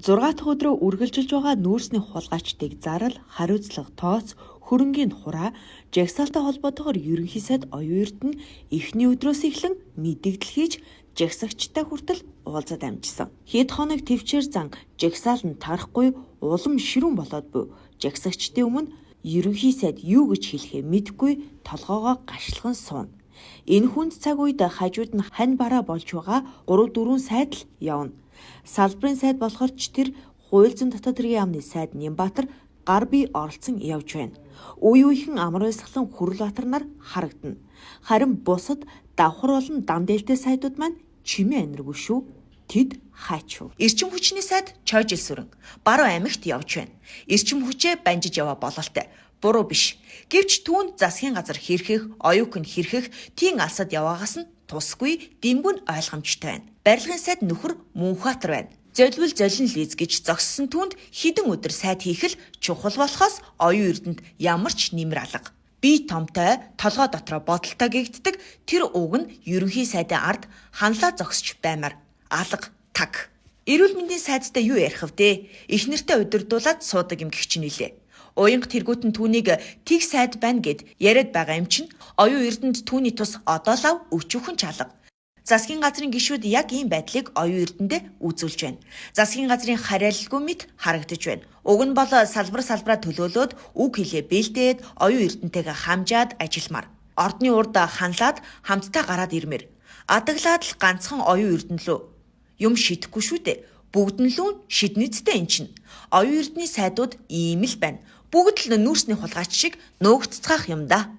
6 дахь өдрөө үргэлжилж байгаа нүүрсний хулгайчдыг зарал, хариуцлага, тооц, хөрөнгийн хураа, жагсаалтай холбоотойгоор ерөнхий сайд оюун эрдэнэ эхний өдрөөс эхлэн мэдэгдэл хийж жагсагчтай хүртэл уулзаад амжсан. Хэд хоног төвчээр зан жагсаал нь тарахгүй улам ширүүн болоод буй жагсагчдын өмнө ерөнхий сайд юу гэж хэлэхээ мэдэхгүй толгоогоо гашлахан сууна. Энэ хүнд цаг үед хажууд нь хань бараа болж байгаа 3-4 сайд л явна. Салбарын сайд болохоор ч тэр хууль зүйн дотоод хэргийн яамны сайд Нямбатар гар бие оролцсон явж байна. Үе үехэн амар баясгалан Хүрлбаатар нар харагдана. Харин бусад давхар болон дамдээлтэй сайдууд маань чимээ аниргүй шүү. Тэд хаач юу? Эрчим хүчний сайд Чойжил сүрэн Баруун аймагт явж байна. Эрчим хүчээ банжиж яваа бололтой. Буруу биш. Гэвч түүнд засгийн газар хэрхэх, оюукн хэрхэх, тийм алсад яваагаас нь тусгүй дэмгүн ойлгомжтой байна. Барилгын сайд нөхөр Мөнхбаатар байна. Золбил золин лиз гэж зогссон түүнд хідэн өдөр сайд хийх л чухал болохоос оюун эрдэнэд ямар ч нэмэр алга. Бие томтой, толгой дотроо бодолтой гэгддэг тэр уг нь ерөнхий сайдын ард ханлаа зогсч баймар. Алга таг. Эрүүл мэндийн сайдтай юу ярих вэ? Эхнэртэй удирдуулаад суудаг юм гэх чинь нэлээ. Уянга тэргүүтэн түүнийг тэг сайд байна гэд яриад байгаа юм чинь оюун эрдэнэд түүний тус одоо лав өчүүхэн чалга. Засгийн газрын гишүүд яг ийм байдлыг оюун эрдэнэд үзүүлж байна. Засгийн газрын хариаллгүй мэт харагдаж байна. Уг нь бол салбараа төлөөлөөд үг хэлээ бэлдээд оюун эрдэнэтэйгээ хамжаад ажилламаар. Ордны урд ханлаад хамтдаа гараад ирмээр. Адаглаад л ганцхан оюун эрдэнэ лөө юм шидэхгүй шүү дээ. Бүгд нь лүүн шиднэцтэй эн чинь. Оюун эрдэнийн сайдууд ийм л байна. Бүгд л нүүрсний хулгайч шиг нөөгццгаах юм да.